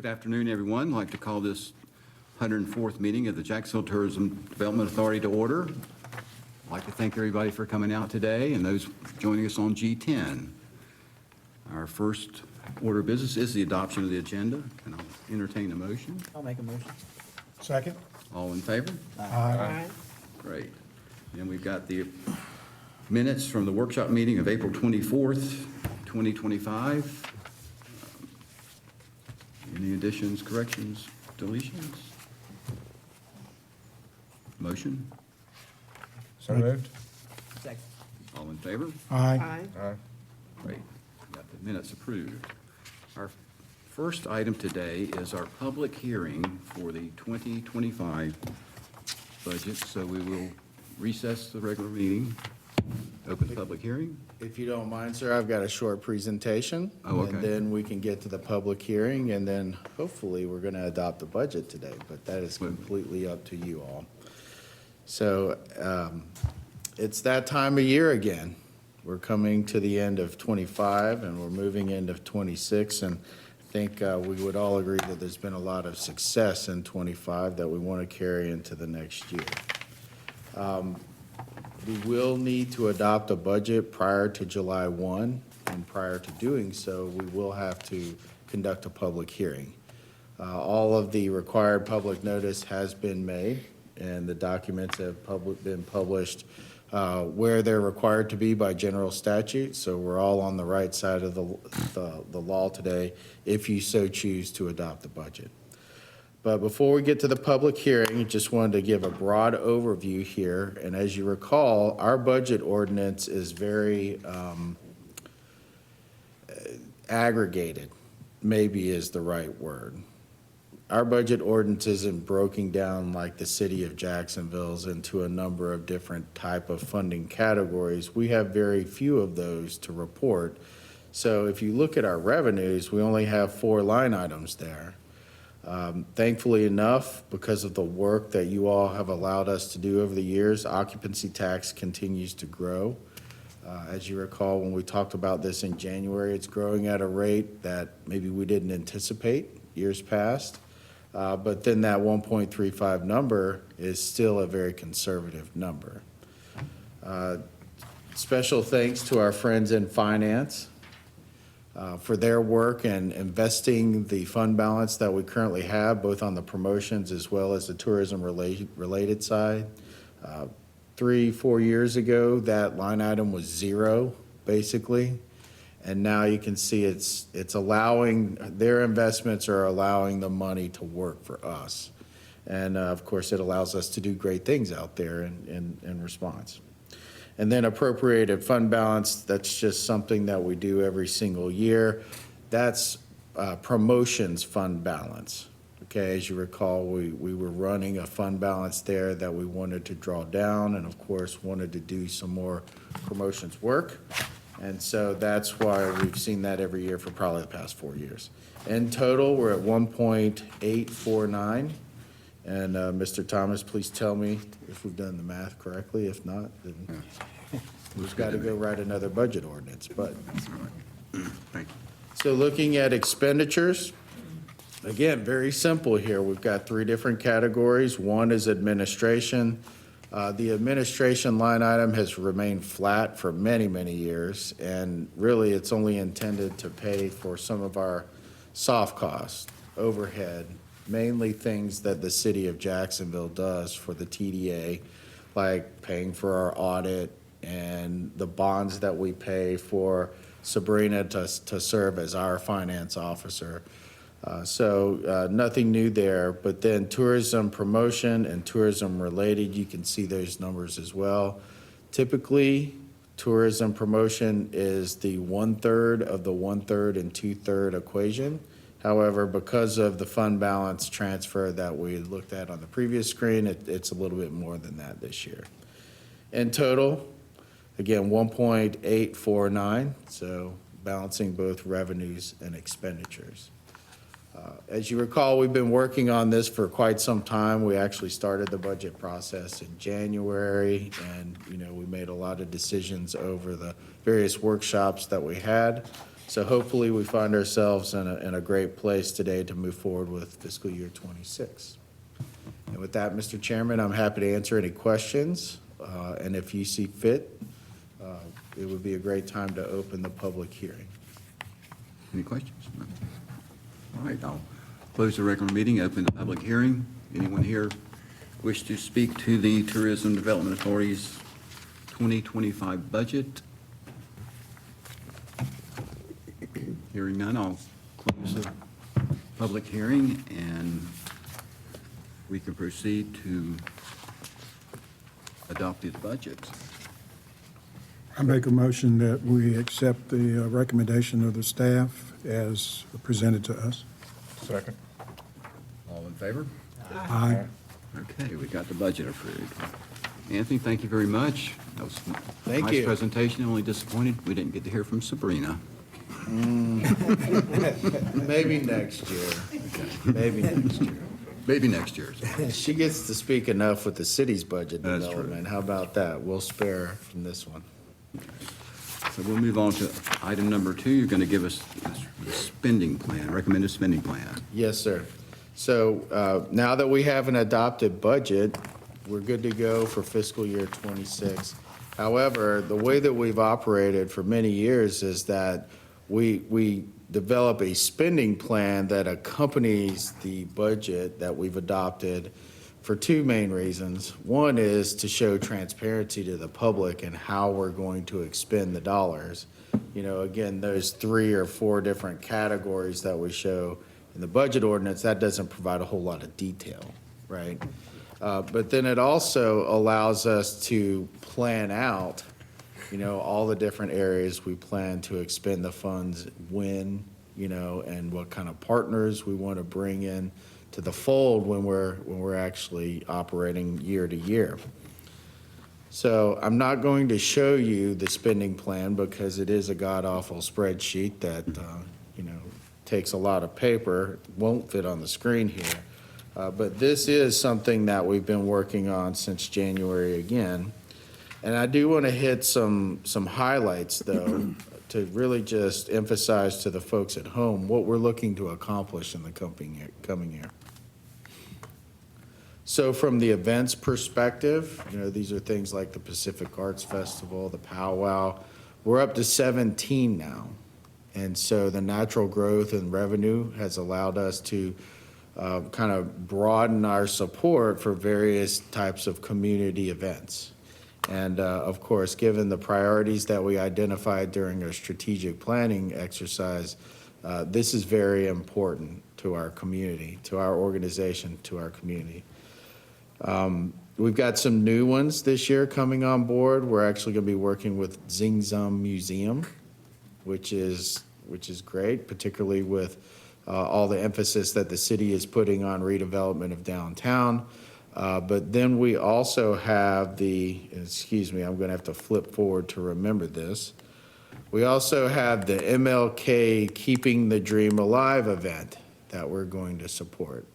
Good afternoon, everyone. I'd like to call this 104th meeting of the Jacksonville Tourism Development Authority to order. I'd like to thank everybody for coming out today and those joining us on G10. Our first order of business is the adoption of the agenda. Can I entertain a motion? I'll make a motion. Second. All in favor? Aye. Great. Then we've got the minutes from the workshop meeting of April 24th, 2025. Any additions, corrections, deletions? Motion? So moved. Second. All in favor? Aye. Great. Got the minutes approved. Our first item today is our public hearing for the 2025 budget. So we will recess the regular meeting, open the public hearing. If you don't mind, sir, I've got a short presentation. Oh, okay. And then we can get to the public hearing, and then hopefully we're going to adopt the budget today, but that is completely up to you all. So it's that time of year again. We're coming to the end of 25 and we're moving into 26, and I think we would all agree that there's been a lot of success in 25 that we want to carry into the next year. We will need to adopt a budget prior to July 1, and prior to doing so, we will have to conduct a public hearing. All of the required public notice has been made, and the documents have been published where they're required to be by general statute, so we're all on the right side of the law today if you so choose to adopt the budget. But before we get to the public hearing, just wanted to give a broad overview here. And as you recall, our budget ordinance is very aggregated, maybe is the right word. Our budget ordinance isn't broken down like the city of Jacksonville's into a number of different type of funding categories. We have very few of those to report. So if you look at our revenues, we only have 4 line items there. Thankfully enough, because of the work that you all have allowed us to do over the years, occupancy tax continues to grow. As you recall, when we talked about this in January, it's growing at a rate that maybe we didn't anticipate years past. But then that 1.35 number is still a very conservative number. Special thanks to our friends in finance for their work and investing the fund balance that we currently have, both on the promotions as well as the tourism related side. 3-4 years ago, that line item was 0, basically. And now you can see it's allowing, their investments are allowing the money to work for us. And of course, it allows us to do great things out there in response. And then appropriated fund balance, that's just something that we do every single year. That's promotions fund balance. Okay, as you recall, we were running a fund balance there that we wanted to draw down, and of course wanted to do some more promotions work. And so that's why we've seen that every year for probably the past 4 years. In total, we're at 1.849. And Mr. Thomas, please tell me if we've done the math correctly. If not, then we've got to go write another budget ordinance. But That's all right. Thank you. so looking at expenditures, again, very simple here. We've got 3 different categories. One is administration. The administration line item has remained flat for many, many years, and really it's only intended to pay for some of our soft costs, overhead, mainly things that the city of Jacksonville does for the TDA, like paying for our audit and the bonds that we pay for Sabrina to serve as our finance officer. So nothing new there, but then tourism promotion and tourism related, you can see those numbers as well. Typically, tourism promotion is the 1/3 of the 1/3 and 2/3 equation. However, because of the fund balance transfer that we looked at on the previous screen, it's a little bit more than that this year. In total, again, 1.849, so balancing both revenues and expenditures. As you recall, we've been working on this for quite some time. We actually started the budget process in January, and we made a lot of decisions over the various workshops that we had. So hopefully we find ourselves in a great place today to move forward with fiscal year '26. And with that, Mr. Chairman, I'm happy to answer any questions. And if you see fit, it would be a great time to open the public hearing. Any questions? No. All right, I'll close the regular meeting, open the public hearing. Anyone here wish to speak to the Tourism Development Authority's 2025 budget? Hearing none, I'll close the public hearing, and we can proceed to adopt the budget. I make a motion that we accept the recommendation of the staff as presented to us. Second. All in favor? Aye. Okay, we got the budget approved. Anthony, thank you very much. That was a Thank nice you. presentation. Only disappointed we didn't get to hear from Sabrina. Maybe next year. Maybe next year. Maybe next year. She gets to speak enough with the city's budget That's true. development. How about that? We'll spare her from this one. So we'll move on to item number 2. You're going to give us the spending plan, recommended spending plan. Yes, sir. So now that we have an adopted budget, we're good to go for fiscal year '26. However, the way that we've operated for many years is that we develop a spending plan that accompanies the budget that we've adopted for two main reasons. One is to show transparency to the public and how we're going to expend the dollars. You know, again, those 3 or 4 different categories that we show in the budget ordinance, that doesn't provide a whole lot of detail, right? But then it also allows us to plan out, you know, all the different areas we plan to expend the funds when, you know, and what kind of partners we want to bring in to the fold when we're actually operating year to year. So I'm not going to show you the spending plan because it is a god-awful spreadsheet that, you know, takes a lot of paper, won't fit on the screen here. But this is something that we've been working on since January again. And I do want to hit some highlights, though, to really just emphasize to the folks at home what we're looking to accomplish in the coming year. So from the events perspective, you know, these are things like the Pacific Arts Festival, the powwow. We're up to 17 now. And so the natural growth and revenue has allowed us to kind of broaden our support for various types of community events. And of course, given the priorities that we identified during our strategic planning exercise, this is very important to our community, to our organization, to our community. We've got some new ones this year coming on board. We're actually going to be working with Zing Zum Museum, which is great, particularly with all the emphasis that the city is putting on redevelopment of downtown. But then we also have I'm going to have to flip forward to remember this. We also have the MLK Keeping the Dream Alive event that we're going to support.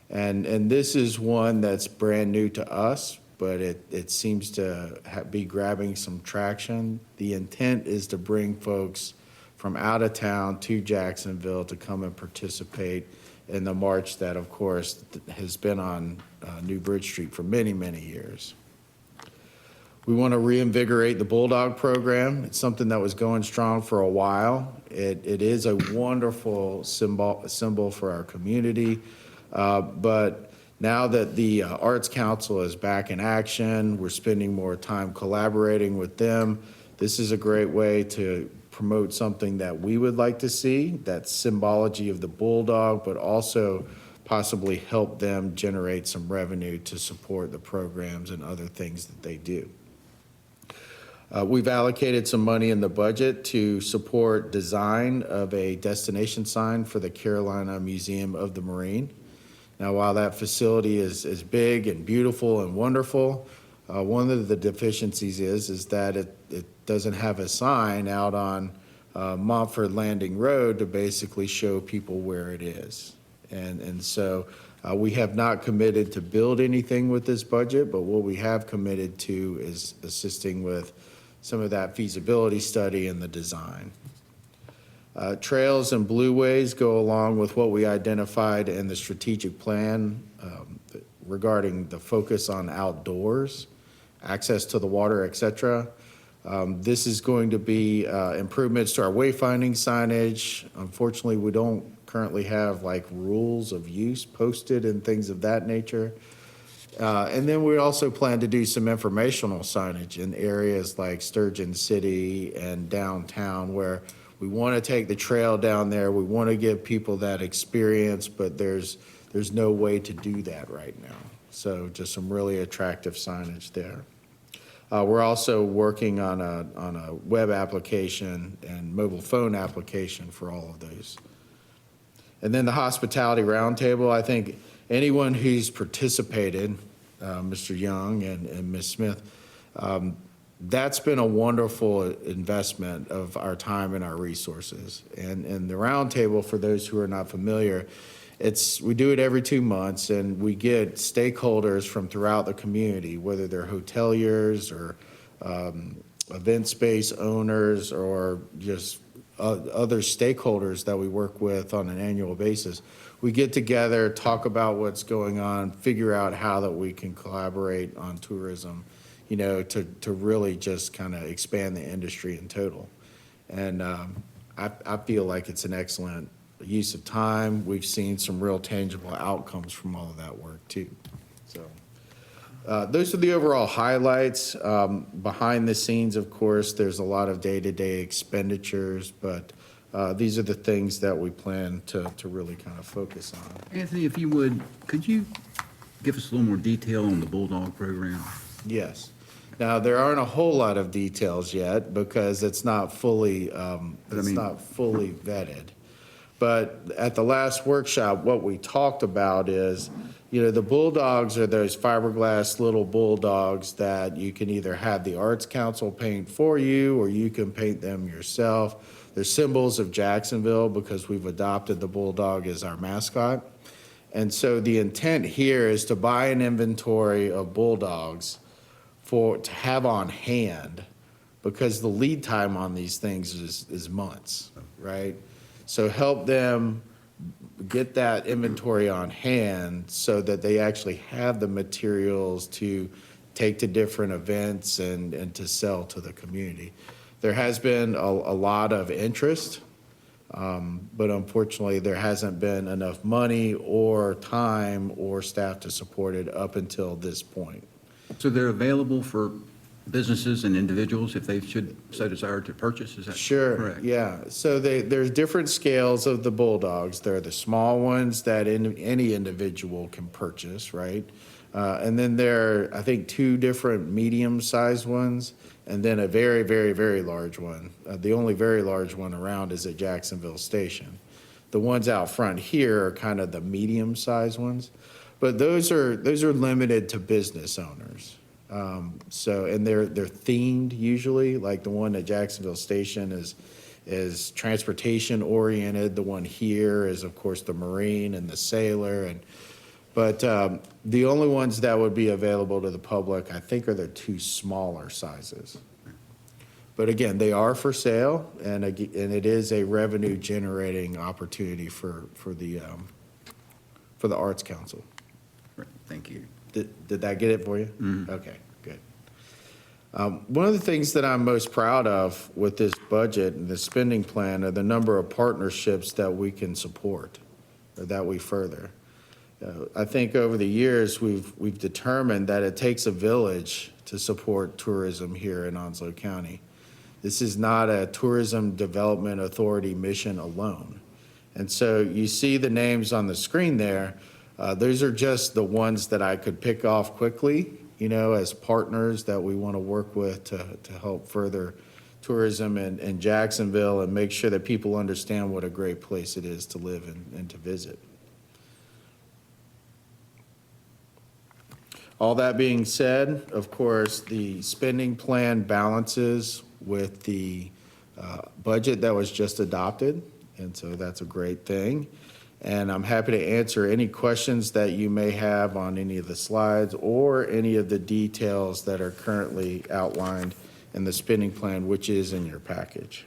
And this is one that's brand new to us, but it seems to be grabbing some traction. The intent is to bring folks from out of town to Jacksonville to come and participate in the march that, of course, has been on New Bridge Street for many, many years. We want to reinvigorate the Bulldog program. It's something that was going strong for a while. It is a wonderful symbol for our community. But now that the Arts Council is back in action, we're spending more time collaborating with them. This is a great way to promote something that we would like to see, that symbology of the Bulldog, but also possibly help them generate some revenue to support the programs and other things that they do. We've allocated some money in the budget to support design of a destination sign for the Carolina Museum of the Marine. Now, while that facility is big and beautiful and wonderful, one of the deficiencies is that it doesn't have a sign out on Montford Landing Road to basically show people where it is. And so we have not committed to build anything with this budget, but what we have committed to is assisting with some of that feasibility study and the design. Trails and blueways go along with what we identified in the strategic plan regarding the focus on outdoors, access to the water, et cetera. This is going to be improvements to our wayfinding signage. Unfortunately, we don't currently have like rules of use posted and things of that nature. And then we also plan to do some informational signage in areas like Sturgeon City and downtown where we want to take the trail down there. We want to give people that experience, but there's no way to do that right now. So just some really attractive signage there. We're also working on a web application and mobile phone application for all of those. And then the hospitality roundtable, I think anyone who's participated, Mr. Young and Ms. Smith, that's been a wonderful investment of our time and our resources. And the roundtable, for those who are not familiar, we do it every 2 months, and we get stakeholders from throughout the community, whether they're hoteliers or event space owners or just other stakeholders that we work with on an annual basis. We get together, talk about what's going on, figure out how that we can collaborate on tourism, to really just kind of expand the industry in total. And I feel like it's an excellent use of time. We've seen some real tangible outcomes from all of that work too. So those are the overall highlights. Behind the scenes, of course, there's a lot of day-to-day expenditures, but these are the things that we plan to really kind of focus on. Anthony, if you would, could you give us a little more detail on the Bulldog program? Yes. Now, there aren't a whole lot of details yet because it's not fully, not fully vetted. But at the last workshop, what we talked about is, the Bulldogs are those fiberglass little bulldogs that you can either have the Arts Council paint for you or you can paint them yourself. They're symbols of Jacksonville because we've adopted the Bulldog as our mascot. And so the intent here is to buy an inventory of Bulldogs to have on hand because the lead time on these things is months, right? So help them get that inventory on hand so that they actually have the materials to take to different events and to sell to the community. There has been a lot of interest, but unfortunately there hasn't been enough money or time or staff to support it up until this point. So they're available for businesses and individuals if they should so desire to purchase, is that Sure, correct? yeah. So there's different scales of the Bulldogs. There are the small ones that any individual can purchase, right? And then there are, I think, 2 different medium-sized ones, and then a very, very, very large one. The only very large one around is at Jacksonville Station. The ones out front here are kind of the medium-sized ones, but those are limited to business owners. And they're themed usually, like the one at Jacksonville Station is transportation oriented. The one here is, of course, the Marine and the Sailor. But the only ones that would be available to the public, I think, are the 2 smaller sizes. But again, they are for sale, and it is a revenue generating opportunity for the Arts Council. Right, thank you. Did that get it for you? Mm-hmm. Okay, good. One of the things that I'm most proud of with this budget and the spending plan are the number of partnerships that we can support or that we further. I think over the years we've determined that it takes a village to support tourism here in Onslow County. This is not a tourism development authority mission alone. And so you see the names on the screen there. Those are just the ones that I could pick off quickly, as partners that we want to work with to help further tourism in Jacksonville and make sure that people understand what a great place it is to live and to visit. All that being said, of course, the spending plan balances with the budget that was just adopted, and so that's a great thing. And I'm happy to answer any questions that you may have on any of the slides or any of the details that are currently outlined in the spending plan, which is in your package.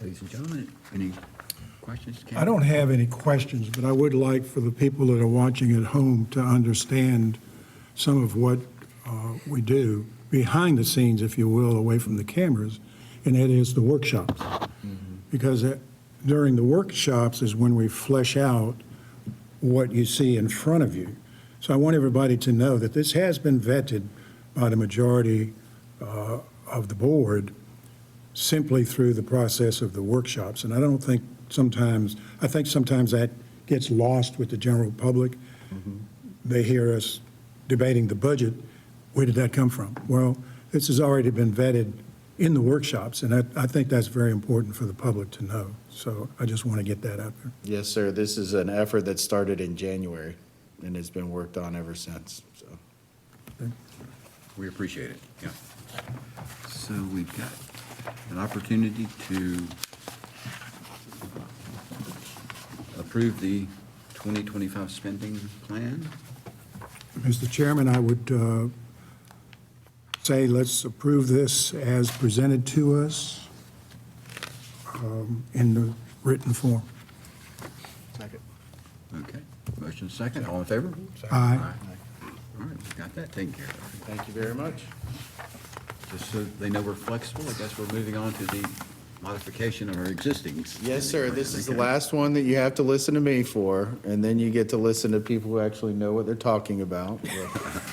Ladies and gentlemen, any questions? I don't have any questions, but I would like for the people that are watching at home to understand some of what we do behind the scenes, if you will, away from the cameras, and that is the workshops. Because during the workshops is when we flesh out what you see in front of you. So I want everybody to know that this has been vetted by the majority of the board simply through the process of the workshops. And I don't think sometimes, I think sometimes that gets lost with the general public. They hear us debating the budget. Where did that come from? Well, this has already been vetted in the workshops, and I think that's very important for the public to know. So I just want to get that out there. Yes, sir. This is an effort that started in January and has been worked on ever since, so. We appreciate it, yeah. So we've got an opportunity to approve the 2025 spending plan. Mr. Chairman, I would say let's approve this as presented to us in the written form. Second. Okay, motion second, all in favor? Aye. All right, we got that taken care of. Thank you very much. Just so they know we're flexible, I guess we're moving on to the modification of our existing. Yes, sir. This is the Okay. last one that you have to listen to me for, and then you get to listen to people who actually know what they're talking about.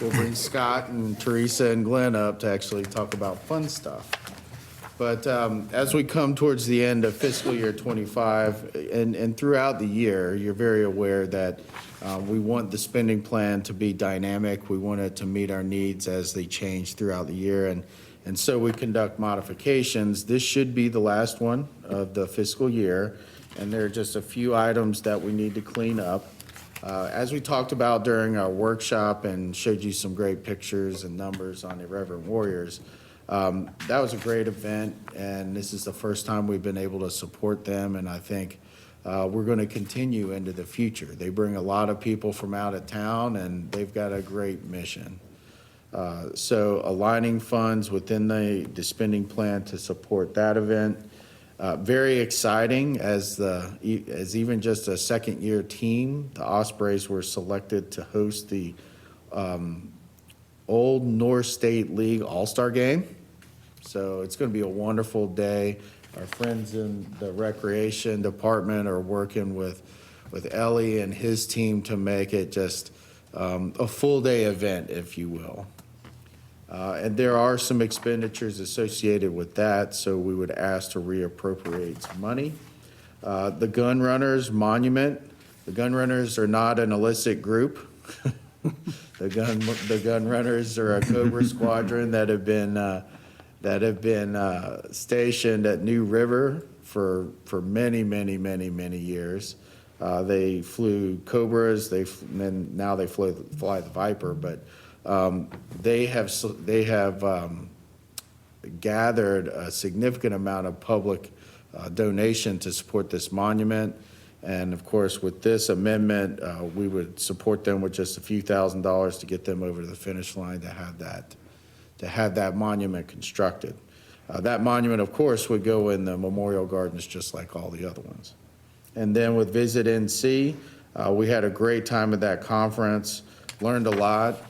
We'll bring Scott and Teresa and Glenn up to actually talk about fun stuff. But as we come towards the end of fiscal year '25, and throughout the year, you're very aware that we want the spending plan to be dynamic. We want it to meet our needs as they change throughout the year, and so we conduct modifications. This should be the last one of the fiscal year, and there are just a few items that we need to clean up. As we talked about during our workshop and showed you some great pictures and numbers on Irreverent Warriors, that was a great event, and this is the first time we've been able to support them, and I think we're going to continue into the future. They bring a lot of people from out of town, and they've got a great mission. So aligning funds within the spending plan to support that event. Very exciting as even just a second-year team, the Ospreys were selected to host the Old North State League All-Star Game. So it's going to be a wonderful day. Our friends in the recreation department are working with Ellie and his team to make it just a full-day event, if you will. And there are some expenditures associated with that, so we would ask to reappropriate some money. The Gun Runners Monument, the Gun Runners are not an illicit group. The Gun Runners are a Cobra squadron that have been stationed at New River for many, many, many, many years. They flew Cobras, and now they fly the Viper, but they have gathered a significant amount of public donation to support this monument. And of course, with this amendment, we would support them with just a few $1,000s to get them over to the finish line to have that monument constructed. That monument, of course, would go in the Memorial Gardens just like all the other ones. And then with Visit NC, we had a great time at that conference, learned a lot.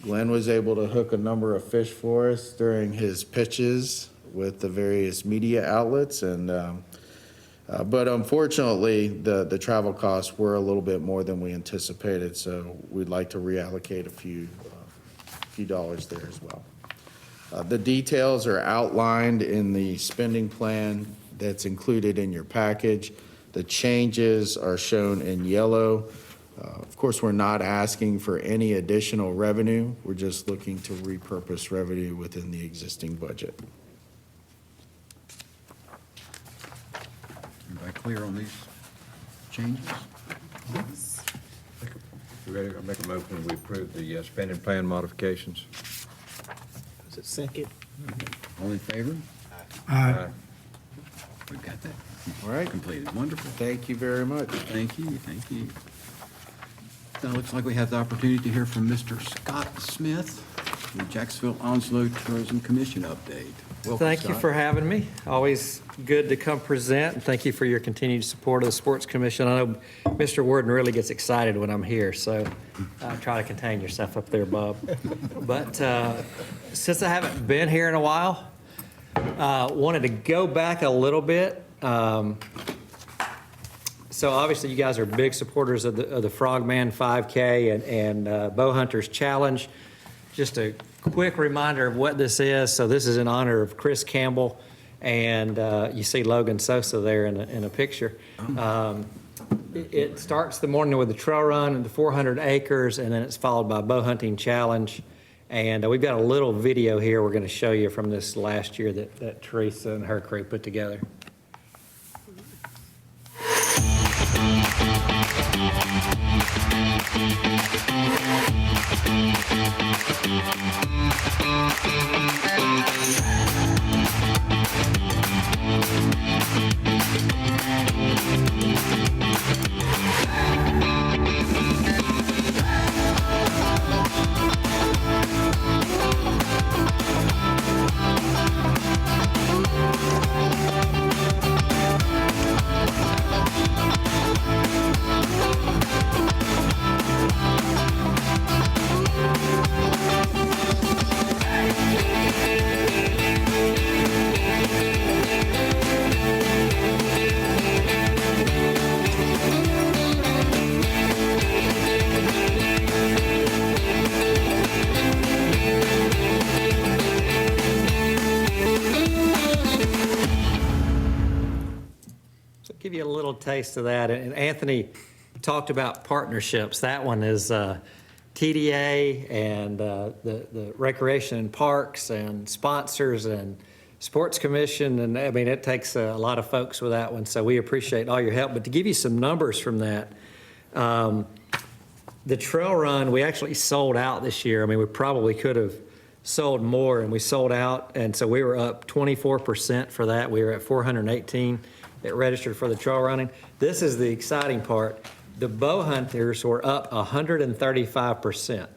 Glenn was able to hook a number of fish for us during his pitches with the various media outlets, but unfortunately, the travel costs were a little bit more than we anticipated, so we'd like to reallocate a few dollars there as well. The details are outlined in the spending plan that's included in your package. The changes are shown in yellow. Of course, we're not asking for any additional revenue. We're just looking to repurpose revenue within the existing budget. Everybody clear on these changes? We ready to make a motion, we approve the spending plan modifications? Is it second? All in favor? Aye. We've got that All right. completed. Wonderful. Thank you very much. Thank you, thank you. Now, it looks like we have the opportunity to hear from Mr. Scott Smith. the Jacksonville Onslow Tourism Commission update. Welcome, Thank you Scott. for having me. Always good to come present, and thank you for your continued support of the Sports Commission. I know Mr. Worden really gets excited when I'm here, so try to contain yourself up there, Bob. But since I haven't been here in a while, wanted to go back a little bit. So obviously, you guys are big supporters of the Frogman 5K and Bow Hunters Challenge. Just a quick reminder of what this is. So this is in honor of Chris Campbell, and you see Logan Sosa there in a picture. It starts the morning with the trail run and the 400 acres, and then it's followed by bow hunting challenge. And we've got a little video here we're going to show you from this last year that Teresa and her crew put together. Give you a little taste of that. And Anthony talked about partnerships. That one is TDA and the Recreation and Parks and sponsors and Sports Commission. And I mean, it takes a lot of folks with that one. So we appreciate all your help. But to give you some numbers from that, the trail run, we actually sold out this year. I mean, we probably could have sold more, and we sold out. And so we were up 24% for that. We were at 418 that registered for the trail running. This is the exciting part. The bow hunters were up 135%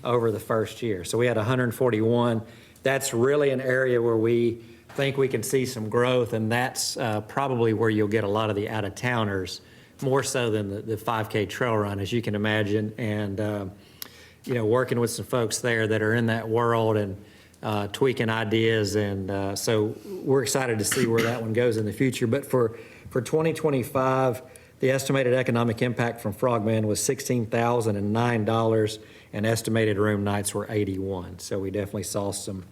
over the first year. So we had 141. That's really an area where we think we can see some growth, and that's probably where you'll get a lot of the out-of-towners, more so than the 5K trail run, as you can imagine. And, you know, working with some folks there that are in that world and tweaking ideas, and so we're excited to see where that one goes in the future. But for 2025, the estimated economic impact from Frogman was $16,009, and estimated room nights were 81. So we definitely saw some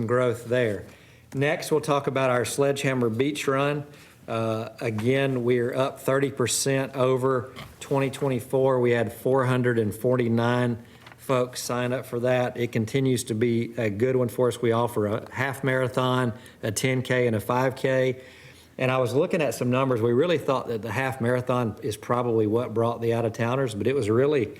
growth there. Next, we'll talk about our Sledgehammer Beach Run. Again, we're up 30% over 2024. We had 449 folks sign up for that. It continues to be a good one for us. We offer a half marathon, a 10K, and a 5K. And I was looking at some numbers. We really thought that the half marathon is probably what brought the out-of-towners, but it was really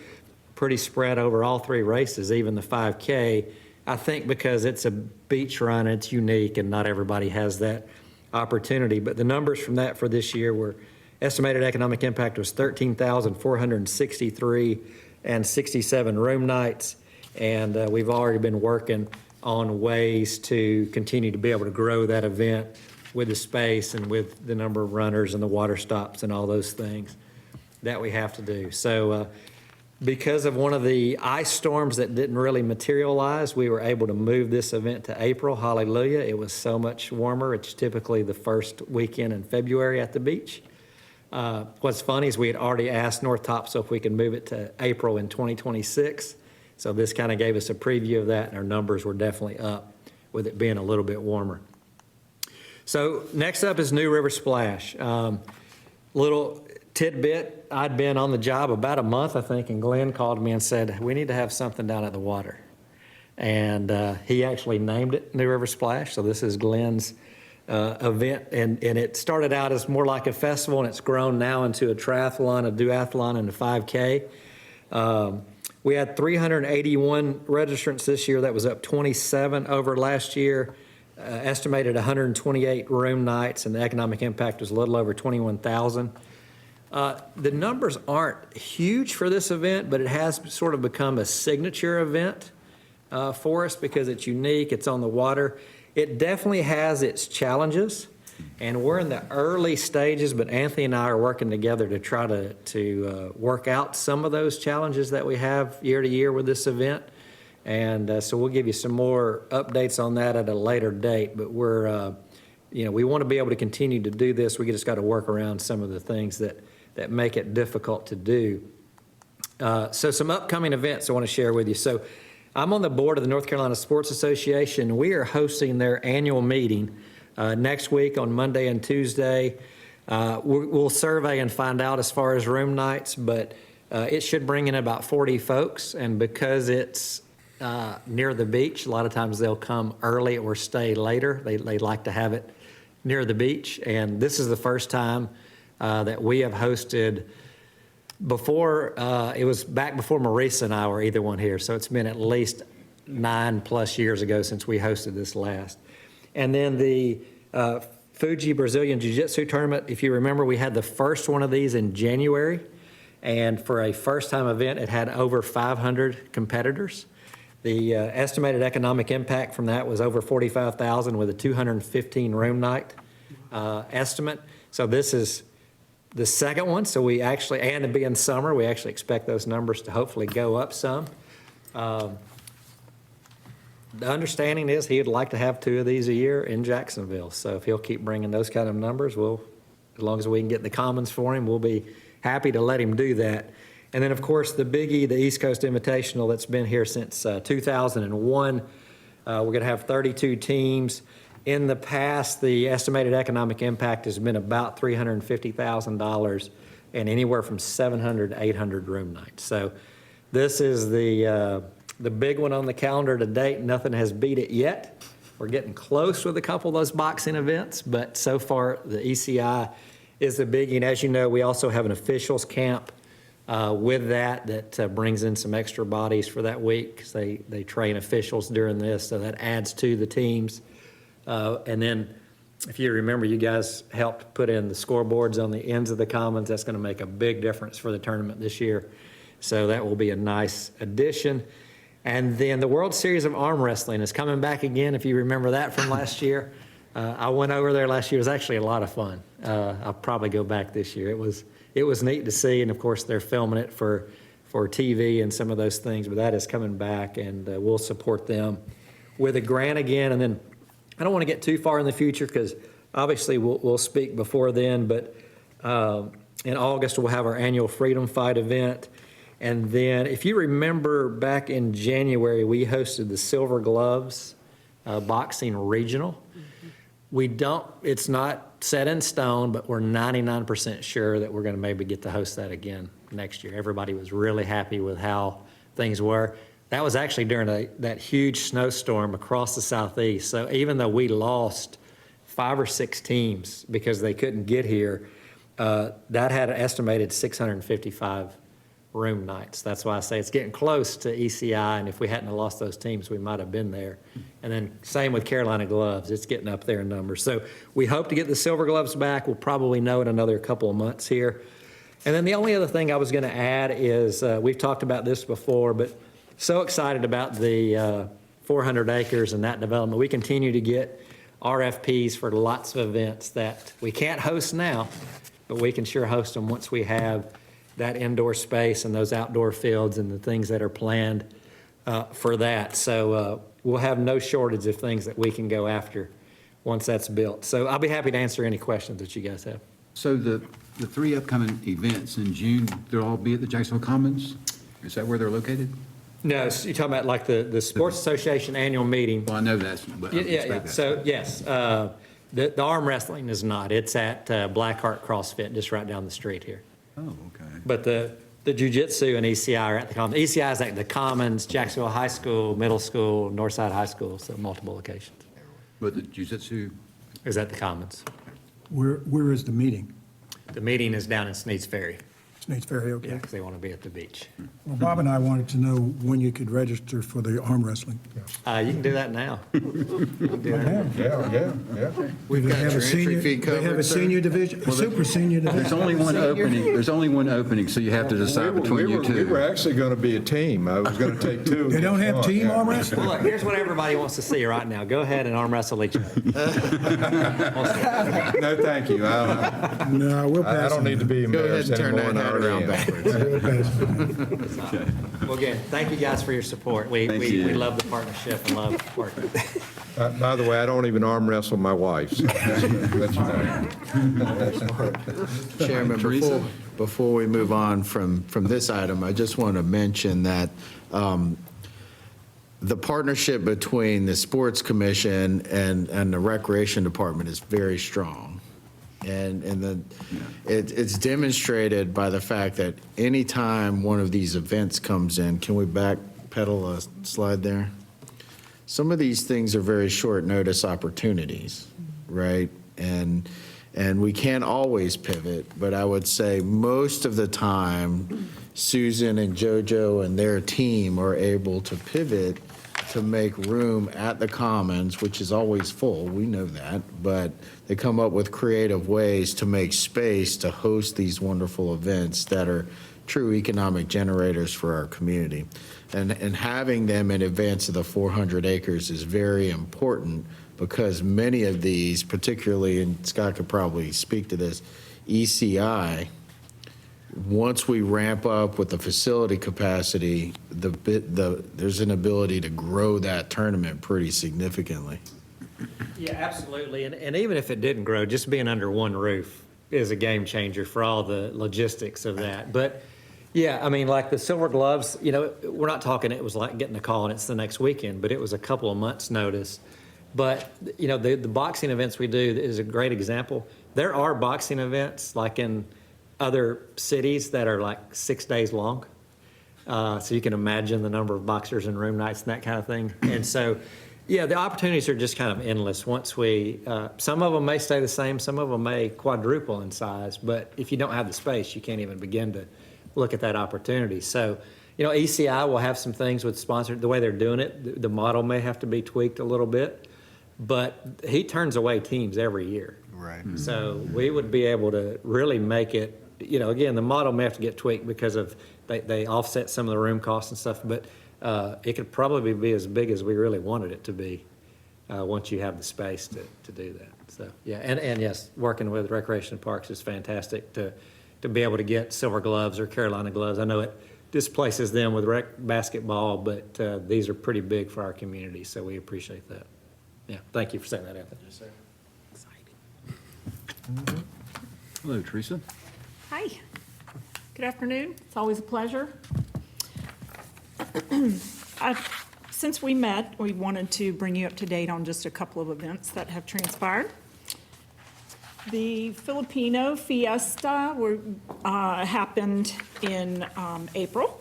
pretty spread over all three races, even the 5K. I think because it's a beach run, it's unique, and not everybody has that opportunity. But the numbers from that for this year were estimated economic impact was 13,463 and 67 room nights. And we've already been working on ways to continue to be able to grow that event with the space and with the number of runners and the water stops and all those things that we have to do. So because of one of the ice storms that didn't really materialize, we were able to move this event to April. Hallelujah. It was so much warmer. It's typically the first weekend in February at the beach. What's funny is we had already asked North Topsail if we could move it to April in 2026. So this kind of gave us a preview of that, and our numbers were definitely up with it being a little bit warmer. So next up is New River Splash. Little tidbit, I'd been on the job about a month, I think, and Glenn called me and said, we need to have something down at the water. And he actually named it New River Splash. So this is Glenn's event, and it started out as more like a festival, and it's grown now into a triathlon, a duathlon, and a 5K. We had 381 registrants this year. That was up 27 over last year. Estimated 128 room nights, and the economic impact was a little over 21,000. The numbers aren't huge for this event, but it has sort of become a signature event. for us because it's unique, it's on the water. It definitely has its challenges, and we're in the early stages, but Anthony and I are working together to try to work out some of those challenges that we have year to year with this event. And so we'll give you some more updates on that at a later date, but we're, we want to be able to continue to do this. We just got to work around some of the things that make it difficult to do. So some upcoming events I want to share with you. So I'm on the board of the North Carolina Sports Association. We are hosting their annual meeting next week on Monday and Tuesday. We'll survey and find out as far as room nights, but it should bring in about 40 folks. And because it's near the beach, a lot of times they'll come early or stay later. They like to have it near the beach. And this is the first time that we have hosted. Before, it was back before Marisa and I were either one here, so it's been at least 9+ years ago since we hosted this last. And then the Fuji Brazilian Jiu-Jitsu tournament, if you remember, we had the first one of these in January, and for a first-time event, it had over 500 competitors. The estimated economic impact from that was over $45,000 with a 215 room night estimate. So this is the second one, so we actually, and to be in summer, we actually expect those numbers to hopefully go up some. The understanding is he would like to have 2 of these a year in Jacksonville. So if he'll keep bringing those kind of numbers, as long as we can get the commons for him, we'll be happy to let him do that. And then, of course, the biggie, the East Coast Invitational that's been here since 2001. We're going to have 32 teams. In the past, the estimated economic impact has been about $350,000 and anywhere from 700 to 800 room nights. So this is the big one on the calendar to date. Nothing has beat it yet. We're getting close with a couple of those boxing events, but so far the ECI is the biggie. And as you know, we also have an officials camp with that brings in some extra bodies for that week because they train officials during this, so that adds to the teams. And then, if you remember, you guys helped put in the scoreboards on the ends of the commons. That's going to make a big difference for the tournament this year. So that will be a nice addition. And then the World Series of Arm Wrestling is coming back again, if you remember that from last year. I went over there last year. It was actually a lot of fun. I'll probably go back this year. It was neat to see, and of course they're filming it for TV and some of those things, but that is coming back, and we'll support them with a grant again. And then I don't want to get too far in the future because obviously we'll speak before then, but in August we'll have our annual Freedom Fight event. And then if you remember back in January, we hosted the Silver Gloves Boxing Regional. It's not set in stone, but we're 99% sure that we're going to maybe get to host that again next year. Everybody was really happy with how things were. That was actually during that huge snowstorm across the Southeast. So even though we lost 5 or 6 teams because they couldn't get here, that had an estimated 655 room nights. That's why I say it's getting close to ECI, and if we hadn't have lost those teams, we might have been there. And then same with Carolina Gloves. It's getting up there in numbers. So we hope to get the Silver Gloves back. We'll probably know in another couple of months here. And then the only other thing I was going to add is we've talked about this before, but so excited about the 400 acres and that development. We continue to get RFPs for lots of events that we can't host now, but we can sure host them once we have that indoor space and those outdoor fields and the things that are planned for that. So we'll have no shortage of things that we can go after once that's built. So I'll be happy to answer any questions that you guys have. So the 3 upcoming events in June, they'll all be at the Jacksonville Commons? Is that where they're located? No, so you're talking about like the Sports Association annual meeting. Well, I know that's, but I Yeah. expect that. So yes, the arm wrestling is not. It's at Blackheart CrossFit, just right down the street here. Oh, okay. But the jiu-jitsu and ECI are at the Commons. ECI is at the Commons, Jacksonville High School, Middle School, Northside High School, so multiple locations. But the jiu-jitsu, Is at the Commons. Where is the meeting? The meeting is down in Sneads Ferry. Nate's Ferry, Yeah, okay. because they want to be at the beach. Well, Bob and I wanted to know when you could register for the arm wrestling. You can do that now. Yeah, yeah. Do they have a your entry senior, fee they have a covered, sir? senior division, a super senior There's division? only one opening, so you have to decide between you We were two. actually going to be a team. I was going to take two. They don't have team arm Well, wrestling? look, here's what everybody wants to see right now. Go ahead and arm wrestle each other. No, thank you. No, we'll I pass. don't need to be Go ahead embarrassed and turn anymore. that and I hat around already am. backwards. We'll pass. Well, again, thank you guys for your support. We Thank you. love the partnership and love working. By the way, I don't even arm wrestle my wife. So that's fine. Chairman, Teresa? before we move on from this item, I just want to mention that the partnership between the Sports Commission and the Recreation Department is very strong. It's demonstrated by the fact that anytime one of these events comes in, can we backpedal a slide there? Some of these things are very short notice opportunities, right? And we can't always pivot, but I would say most of the time, Susan and JoJo and their team are able to pivot to make room at the Commons, which is always full, we know that, but they come up with creative ways to make space to host these wonderful events that are true economic generators for our community. And having them in advance of the 400 acres is very important because many of these, particularly, and Scott could probably speak to this, ECI, once we ramp up with the facility capacity, there's an ability to grow that tournament pretty significantly. Yeah, absolutely. And even if it didn't grow, just being under one roof is a game changer for all the logistics of that. But yeah, I mean, like the Silver Gloves, we're not talking, it was like getting a call and it's the next weekend, but it was a couple of months' notice. But, the boxing events we do is a great example. There are boxing events like in other cities that are like 6 days long. So you can imagine the number of boxers and room nights and that kind of thing. And so, yeah, the opportunities are just kind of endless once some of them may stay the same, some of them may quadruple in size, but if you don't have the space, you can't even begin to look at that opportunity. So, ECI will have some things with sponsored, the way they're doing it, the model may have to be tweaked a little bit, but he turns away teams every year. Right. So we would be able to really make it, again, the model may have to get tweaked because of, they offset some of the room costs and stuff, but it could probably be as big as we really wanted it to be once you have the space to do that. So, yeah, and yes, working with Recreation Parks is fantastic to be able to get Silver Gloves or Carolina Gloves. I know it displaces them with rec basketball, but these are pretty big for our community, so we appreciate that. Yeah, thank you for saying that, Anthony. Yes, sir. Hello, Teresa. Hi. Good afternoon. It's always a pleasure. Since we met, we wanted to bring you up to date on just a couple of events that have transpired. The Filipino Fiesta happened in April,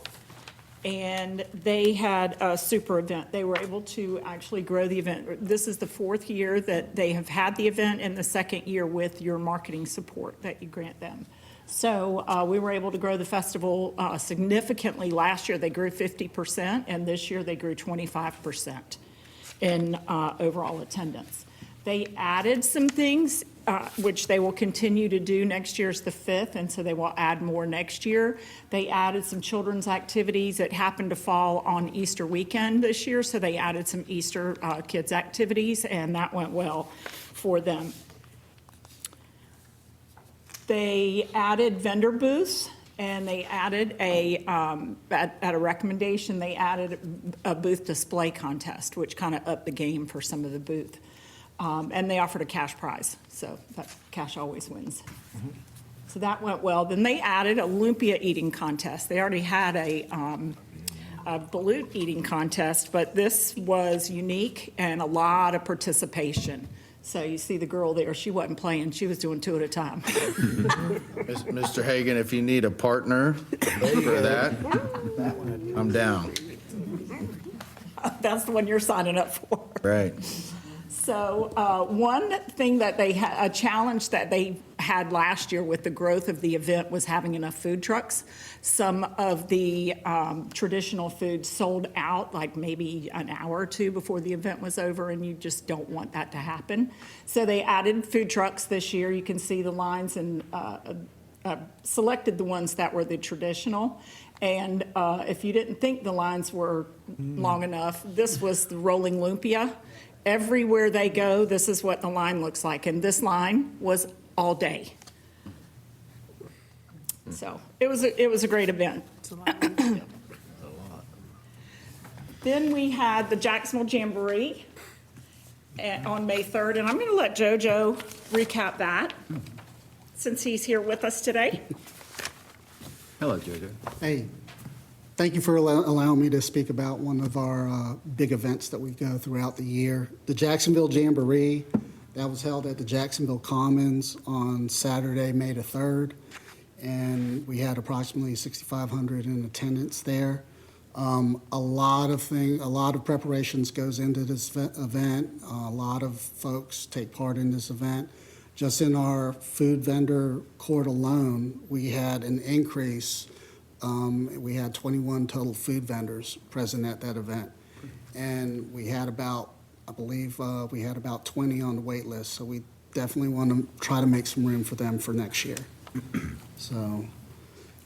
and they had a super event. They were able to actually grow the event. This is the fourth year that they have had the event, and the second year with your marketing support that you grant them. So we were able to grow the festival significantly. Last year, they grew 50%, and this year they grew 25% in overall attendance. They added some things, which they will continue to do. Next year's the 5th, and so they will add more next year. They added some children's activities that happened to fall on Easter weekend this year, so they added some Easter kids' activities, and that went well for them. They added vendor booths, and they added at a recommendation, they added a booth display contest, which kind of upped the game for some of the booth. And they offered a cash prize, so that cash always wins. Mm-hmm. So that went well. Then they added a lumpia eating contest. They already had a balut eating contest, but this was unique and a lot of participation. So you see the girl there, she wasn't playing, she was doing 2 at a time. Mr. Hagan, if you need a partner for that, I'm down. That's the one you're signing up for. Right. So one thing that a challenge that they had last year with the growth of the event was having enough food trucks. Some of the traditional foods sold out like maybe an hour or two before the event was over, and you just don't want that to happen. So they added food trucks this year. You can see the lines, and selected the ones that were the traditional. And if you didn't think the lines were long enough, this was the rolling lumpia. Everywhere they go, this is what the line looks like. And this line was all day. So it was a great event. Then we had the Jacksonville Jamboree on May 3rd. And I'm going to let JoJo recap that since he's here with us today. Hello, JoJo. Hey, thank you for allowing me to speak about one of our big events that we go throughout the year. The Jacksonville Jamboree, that was held at the Jacksonville Commons on Saturday, May the 3rd, and we had approximately 6,500 in attendance there. A lot of preparations goes into this event. A lot of folks take part in this event. Just in our food vendor court alone, we had an increase. We had 21 total food vendors present at that event. And we had about, I believe, we had about 20 on the wait list. So we definitely want to try to make some room for them for next year. So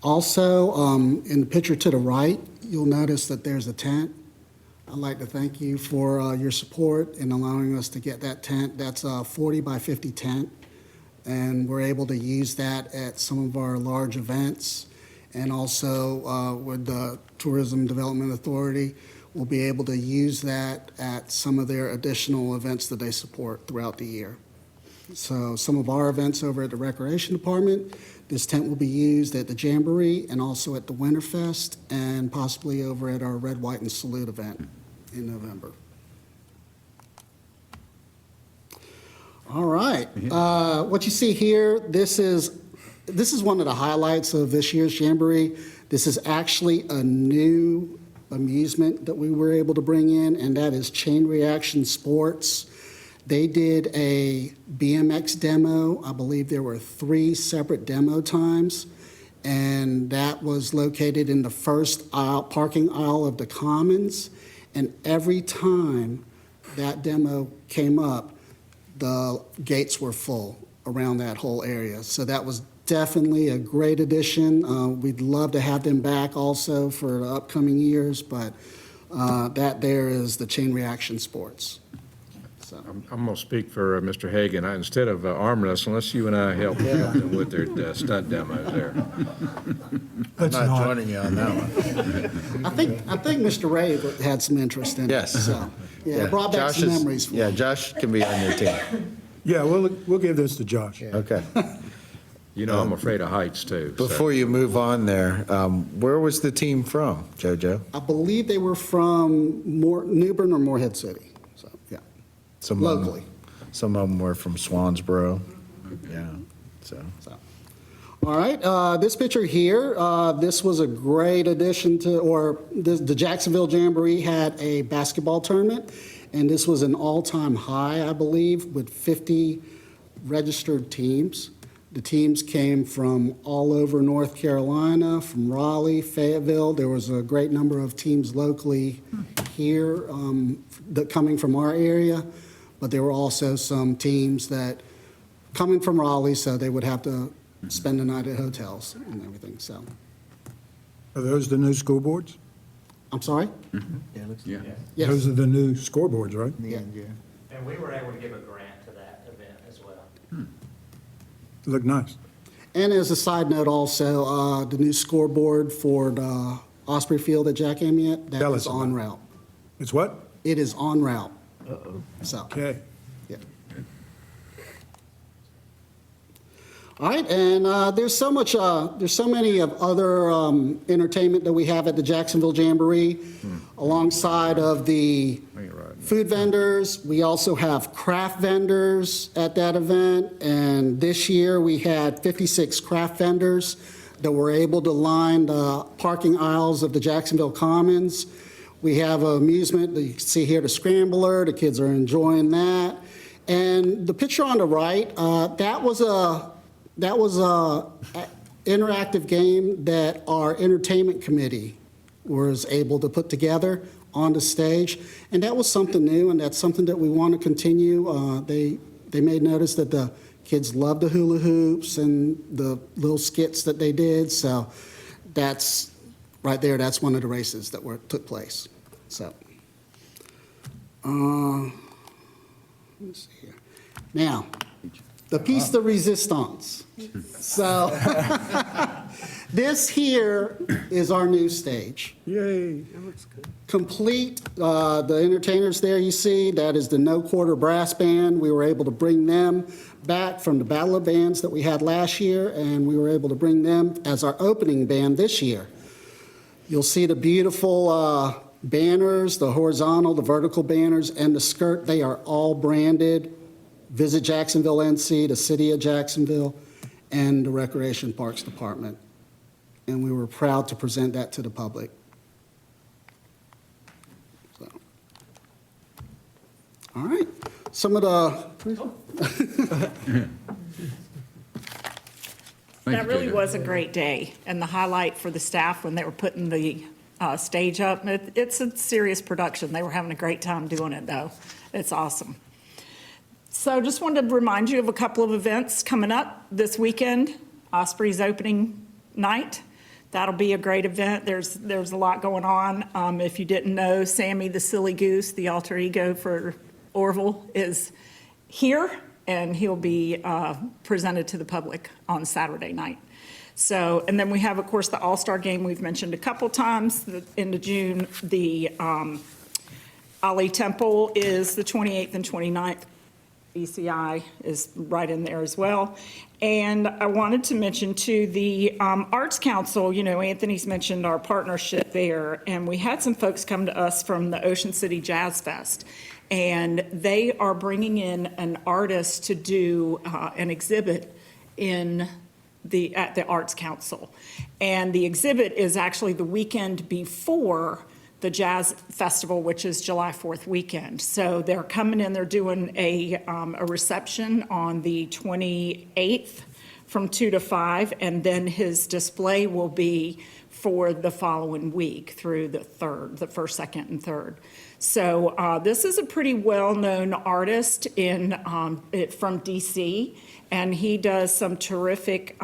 also, in the picture to the right, you'll notice that there's a tent. I'd like to thank you for your support in allowing us to get that tent. That's a 40 by 50 tent, and we're able to use that at some of our large events. And also with the Tourism Development Authority, we'll be able to use that at some of their additional events that they support throughout the year. So some of our events over at the Recreation Department, this tent will be used at the Jamboree and also at the Winterfest and possibly over at our Red, White, and Salute event in November. All right. What you see here, this is one of the highlights of this year's Jamboree. This is actually a new amusement that we were able to bring in, and that is Chain Reaction Sports. They did a BMX demo. I believe there were 3 separate demo times, and that was located in the first parking aisle of the Commons. And every time that demo came up, the gates were full around that whole area. So that was definitely a great addition. We'd love to have them back also for the upcoming years, but that there is the Chain Reaction Sports. So. I'm going to speak for Mr. Hagan. Instead of arm wrestling, let's you and I help them with their stunt demos there. I'm not joining you on that one. I think Mr. Ray had some interest in it. Yes. So, yeah, it brought back some memories for Yeah, him. Josh can be on your team. Yeah, we'll give this to Josh. Okay. You know, I'm afraid of heights, too. so- Before you move on there, where was the team from, JoJo? I believe they were from Newbern or Morehead City. So, yeah. Some of them- Locally. Some of them were from Swansboro. Yeah, so. All right, this picture here, this was a great addition to, the Jacksonville Jamboree had a basketball tournament, and this was an all-time high, I believe, with 50 registered teams. The teams came from all over North Carolina, from Raleigh, Fayetteville. There was a great number of teams locally here that coming from our area, but there were also some teams that coming from Raleigh, so they would have to spend the night at hotels and everything, so. Are those the new scoreboards? I'm sorry? Yeah. Yes. Those are the new scoreboards, right? Yeah. And we were able to give a grant to that event as well. Look nice. And as a side note also, the new scoreboard for the Osprey Field at Jack Amyette, that Tell is us en about it. route. It's what? It is en route. So, Okay. yeah. All right, and there's so many of other entertainment that we have at the Jacksonville Jamboree, alongside of the food vendors. We also have craft vendors at that event, and this year we had 56 craft vendors that were able to line the parking aisles of the Jacksonville Commons. We have amusement that you can see here, the Scrambler. The kids are enjoying that. And the picture on the right, that was a That was a interactive game that our entertainment committee was able to put together on the stage, and that was something new, and that's something that we want to continue. They made notice that the kids loved the hula hoops and the little skits that they did, so that's right there. That's one of the races that took place. So, let's see here. Now, the piece de resistance. So, this here is our new stage. Yay. Complete, the entertainers there you see, that is the No Quarter Brass Band. We were able to bring them back from the Battle of Bands that we had last year, and we were able to bring them as our opening band this year. You'll see the beautiful banners, the horizontal, the vertical banners, and the skirt. They are all branded. Visit Jacksonville NC, the City of Jacksonville, and the Recreation Parks Department. And we were proud to present that to the public. So. All right. Some of the... That really Jada. was a great day, and the highlight for the staff when they were putting the stage up, it's a serious production. They were having a great time doing it, though. It's awesome. So just wanted to remind you of a couple of events coming up this weekend. Osprey's opening night. That'll be a great event. There's a lot going on. If you didn't know, Sammy the Silly Goose, the alter ego for Orville, is here, and he'll be presented to the public on Saturday night. So, and then we have, of course, the All-Star Game we've mentioned a couple times. The end of June, the Ali Temple is the 28th and 29th. ECI is right in there as well. And I wanted to mention, too, the Arts Council. You know, Anthony's mentioned our partnership there, and we had some folks come to us from the Ocean City Jazz Fest, and they are bringing in an artist to do an exhibit at the Arts Council. And the exhibit is actually the weekend before the Jazz Festival, which is July 4th weekend. So they're coming in, they're doing a reception on the 28th from 2 to 5, and then his display will be for the following week through the 3rd, the 1st, 2nd, and 3rd. So this is a pretty well-known artist from DC, and he does some terrific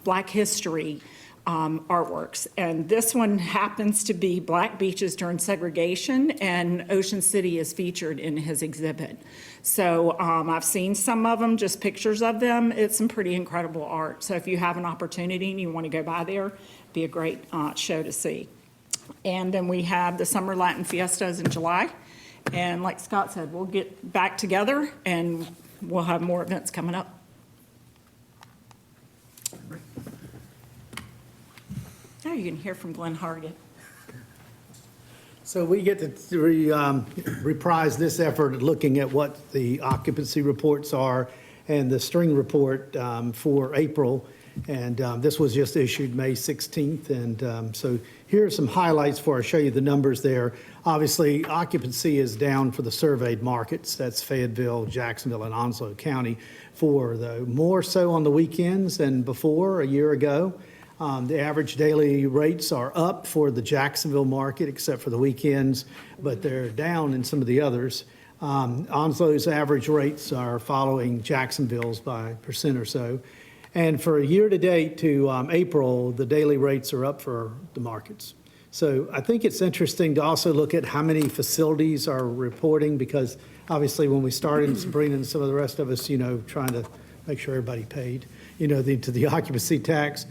Black history artworks. And this one happens to be Black Beaches During Segregation, and Ocean City is featured in his exhibit. So I've seen some of them, just pictures of them. It's some pretty incredible art. So if you have an opportunity and you want to go by there, it'd be a great show to see. And then we have the Summer Latin Fiestas in July. And like Scott said, we'll get back together and we'll have more events coming up. Now you can hear from Glenn Hargett. So we get to reprise this effort at looking at what the occupancy reports are and the string report for April. And this was just issued May 16th. And so here are some highlights before I show you the numbers there. Obviously, occupancy is down for the surveyed markets. That's Fayetteville, Jacksonville, and Onslow County. More so on the weekends than before, a year ago. The average daily rates are up for the Jacksonville market, except for the weekends, but they're down in some of the others. Onslow's average rates are following Jacksonville's by % or so. And for year-to-date to April, the daily rates are up for the markets. So I think it's interesting to also look at how many facilities are reporting, because obviously when we started, Sabrina and some of the rest of us, trying to make sure everybody paid, to the occupancy tax.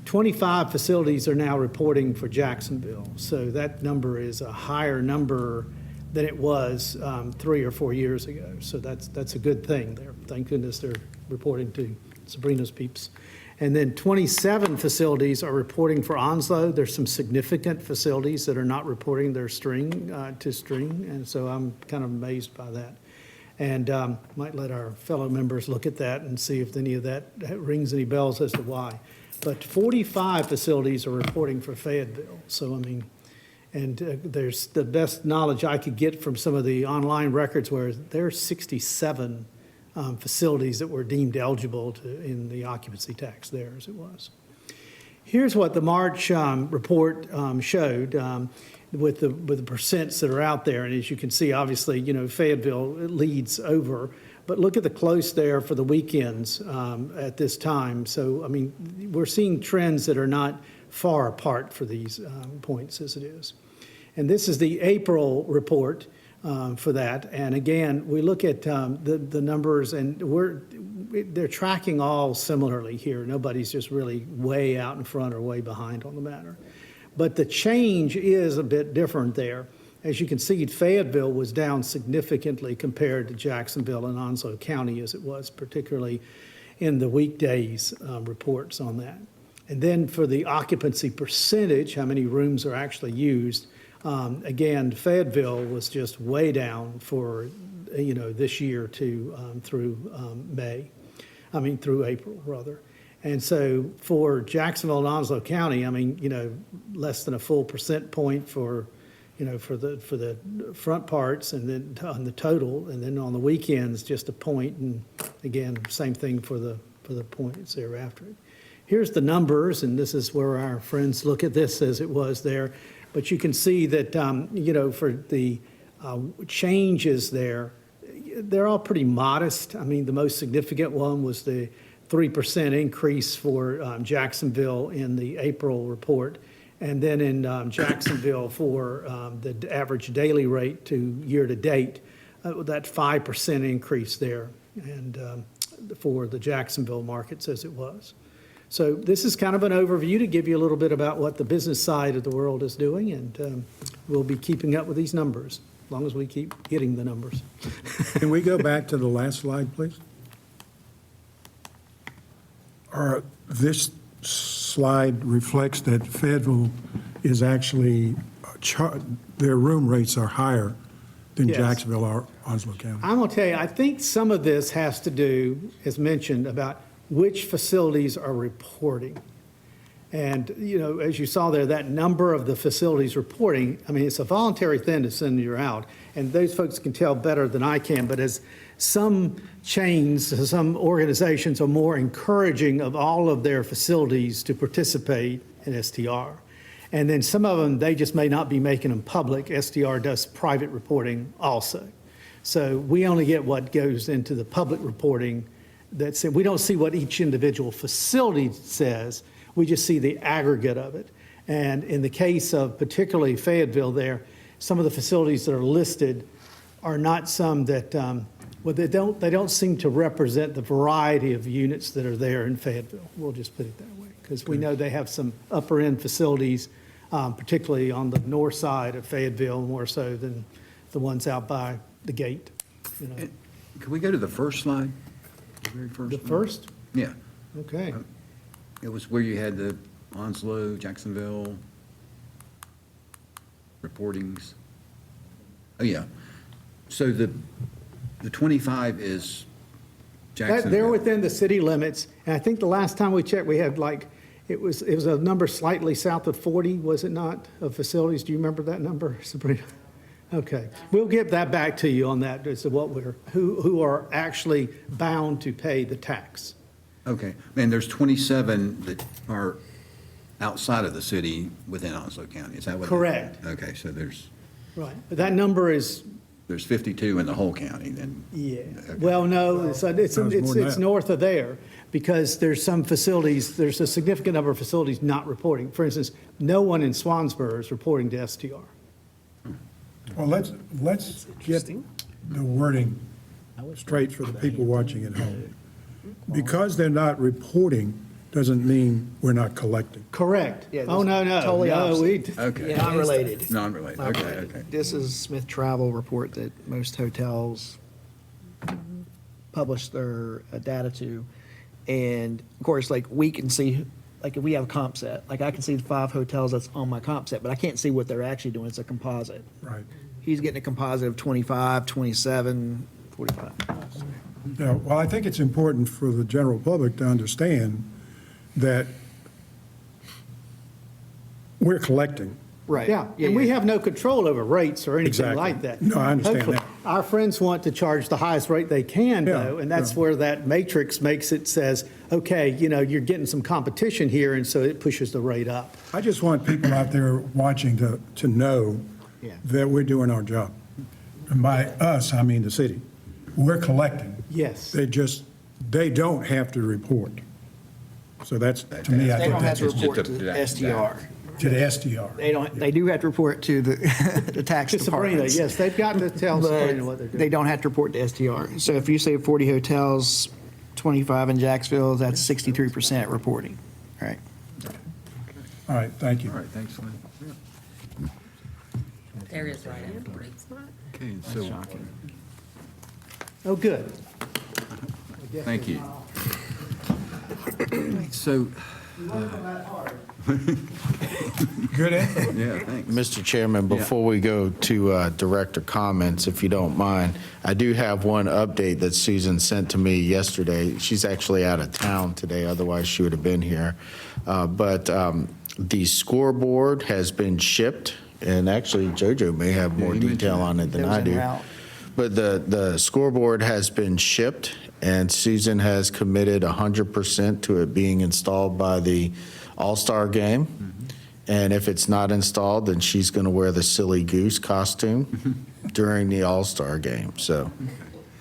25 facilities are now reporting for Jacksonville. So that number is a higher number than it was 3 or 4 years ago. So that's a good thing there. Thank goodness they're reporting to Sabrina's peeps. And then 27 facilities are reporting for Onslow. There's some significant facilities that are not reporting their string to string. And so I'm kind of amazed by that. And might let our fellow members look at that and see if any of that rings any bells as to why. But 45 facilities are reporting for Fayetteville. So, there's the best knowledge I could get from some of the online records where there's 67 facilities that were deemed eligible in the occupancy tax there as it was. Here's what the March report showed with the percents that are out there. And as you can see, obviously, Fayetteville leads over. But look at the close there for the weekends at this time. So, I mean, we're seeing trends that are not far apart for these points as it is. And this is the April report for that. And again, we look at the numbers, and they're tracking all similarly here. Nobody's just really way out in front or way behind on the matter. But the change is a bit different there. As you can see, Fayetteville was down significantly compared to Jacksonville and Onslow County as it was, particularly in the weekdays reports on that. And then for the occupancy percentage, how many rooms are actually used, again, Fayetteville was just way down for, this year through through April, rather. And so for Jacksonville and Onslow County, less than a full percent point for the front parts, and then on the total, and then on the weekends, just a point, and again, same thing for the points thereafter. Here's the numbers, and this is where our friends look at this as it was there. But you can see that, for the changes there, they're all pretty modest. I mean, the most significant one was the 3% increase for Jacksonville in the April report. And then in Jacksonville for the average daily rate to year to date, that 5% increase there, and for the Jacksonville markets as it was. So this is kind of an overview to give you a little bit about what the business side of the world is doing, and we'll be keeping up with these numbers, as long as we keep getting the numbers. Can we go back to the last slide, please? This slide reflects that Fayetteville is actually, their room rates are higher than Yes. Jacksonville or Onslow County. I'm going to tell you, I think some of this has to do, as mentioned, about which facilities are reporting. And, as you saw there, that number of the facilities reporting, it's a voluntary thing to send you out, and those folks can tell better than I can, but as some chains, some organizations are more encouraging of all of their facilities to participate in STR. And then some of them, they just may not be making them public. STR does private reporting also. So we only get what goes into the public reporting. We don't see what each individual facility says. We just see the aggregate of it. And in the case of particularly Fayetteville there, some of the facilities that are listed are not some that, they don't seem to represent the variety of units that are there in Fayetteville. We'll just put it that way. Because we know they have some upper end facilities, particularly on the north side of Fayetteville, more so than the ones out by the gate. Can we go to the first slide? The very first The one? first? Yeah. Okay. It was where you had the Onslow, Jacksonville reportings. Oh, yeah. So the 25 is Jacksonville. They're within the city limits, and I think the last time we checked, we had it was a number slightly south of 40, was it not, of facilities? Do you remember that number, Sabrina? Okay, we'll get that back to you on that, as to what who are actually bound to pay the tax. Okay, and there's 27 that are outside of the city within Onslow County, is that what? Correct. Okay, so there's Right, but that number is, 52 in the whole county then? yeah, Okay. well, no, it's more than that. north of there, because there's some facilities, there's a significant number of facilities not reporting. For instance, no one in Swansboro is reporting to STR. Well, let's get the wording straight for the people watching at home. Because they're not reporting doesn't mean we're not collecting. Correct. Yeah, Oh, no, no. totally No, opposite. Okay. Non-related. Non-related, okay, Non-related. okay. This is Smith Travel report that most hotels publish their data to. And of course, we can see, if we have a comp set, I can see the 5 hotels that's on my comp set, but I can't see what they're actually doing. It's a composite. Right. He's getting a composite of 25, 27, 45. Yeah, well, I think it's important for the general public to understand that we're collecting. Right. Yeah, and we have no control over rates or anything Exactly. like that. No, I understand Hopefully, that. our friends want to charge the highest rate they can, Yeah, though, and that's yeah. where that matrix makes it says, okay, you're getting some competition here, and so it pushes the rate up. I just want people out there watching to know Yeah. that we're doing our job. And by us, I mean the city. We're collecting. Yes. They don't have to report. So that's, to me, I They think don't have that's to just report to to that- the STR. to the SDR. They do have to report to the, the tax To Sabrina, departments. yes, they've got to tell Sabrina what they're But doing. they don't have to report to STR. So if you say 40 hotels, 25 in Jacksonville, that's 63% reporting. All right. All right, thank you. All right, thanks, Lynn. Areas right afterwards. Okay, and so, Oh, good. thank you. So, Good answer. yeah, thanks. Mr. Chairman, before we go to director comments, if you don't mind, I do have one update that Susan sent to me yesterday. She's actually out of town today, otherwise she would have been here. But the scoreboard has been shipped, and actually JoJo may have more you mentioned detail that. on it than That was I en do. route. But the scoreboard has been shipped, and Susan has committed 100% to it being installed by the All-Star game. And if it's not installed, then she's going to wear the silly goose costume during the All-Star game. So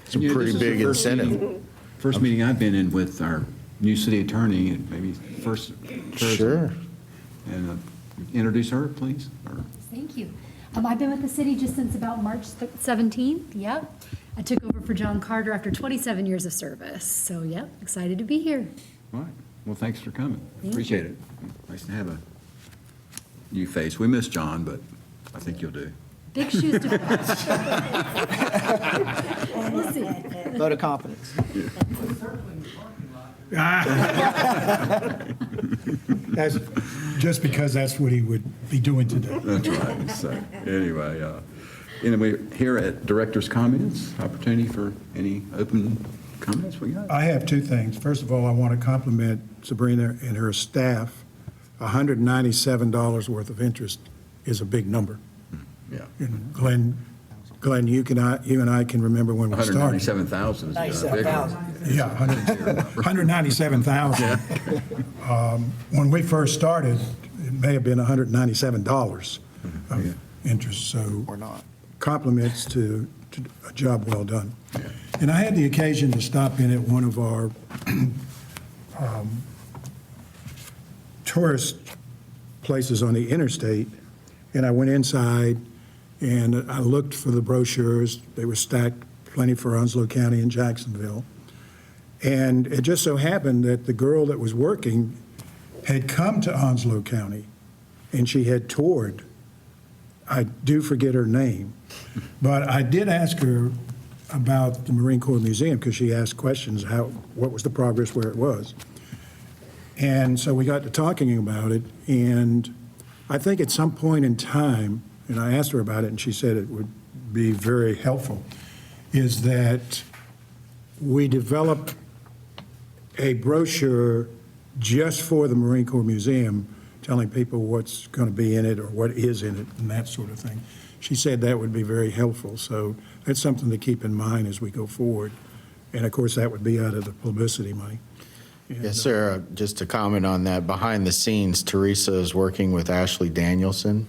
it's a You know, pretty this is the big first incentive. First meeting I've been in with our new city attorney, and maybe first. Sure. And introduce her, please. Or- Thank you. I've been with the city just since about March 17th, yep. I took over for John Carter after 27 years of service, so yep, excited to be here. All right, well, thanks for coming. Thank Appreciate it. Nice to have a new face. We miss John, but I think you'll do. Big shoes to fill. We'll see. Vote of confidence. That's just because that's what he would be doing today. That's right. So, anyway, here at Director's Comments, opportunity for any open comments we got? I have two things. First of all, I want to compliment Sabrina and her staff. $197 worth of interest is a big number. Yeah. And Glenn, you and I can remember when we started. 197,000 is a big one. 97,000. Yeah, 197,000. When we first started, it may have been $197 of interest, so. Or not. Compliments to a job well done. And I had the occasion to stop in at one of our tourist places on the interstate, and I went inside and I looked for the brochures. They were stacked plenty for Onslow County and Jacksonville. And it just so happened that the girl that was working had come to Onslow County, and she had toured. I do forget her name, but I did ask her about the Marine Corps Museum because she asked questions, what was the progress, where it was. And so we got to talking about it, and I think at some point in time, and I asked her about it, and she said it would be very helpful, is that we develop a brochure just for the Marine Corps Museum, telling people what's going to be in it or what is in it and that sort of thing. She said that would be very helpful, so that's something to keep in mind as we go forward. And of course, that would be out of the publicity money. And, Yes, sir. Just to comment on that, behind the scenes, Teresa is working with Ashley Danielson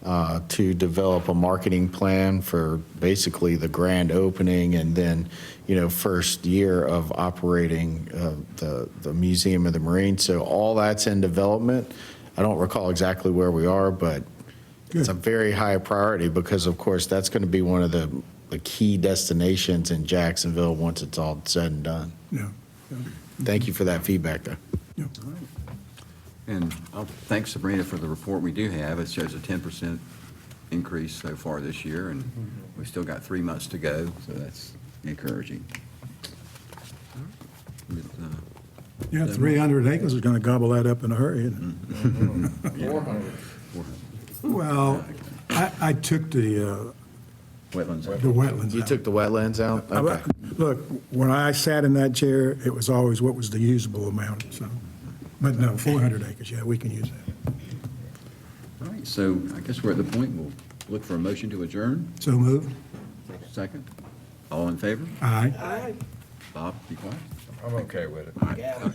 to develop a marketing plan for basically the grand opening and then, first year of operating the Museum of the Marine. So all that's in development. I don't recall exactly where we are, but it's a very high priority because, of course, that's going to be one of the key destinations in Jacksonville once it's all said and done. Yeah. Thank you for that feedback, though. Yeah. And I'll thank Sabrina for the report we do have. It shows a 10% increase so far this year, and we've still got 3 months to go, so that's encouraging. Yeah, 300 acres is going to gobble that up in a hurry, isn't it? Well, I took the Wetlands. wetlands You out. took the wetlands out? Okay. Look, when I sat in that chair, it was always what was the usable amount, so. But no, 400 acres, yeah, we can use that. All right. right, so I guess we're at the point, we'll look for a motion to adjourn. So moved. Second. All in favor? Aye. Bob, be quiet. I'm okay with it. All right.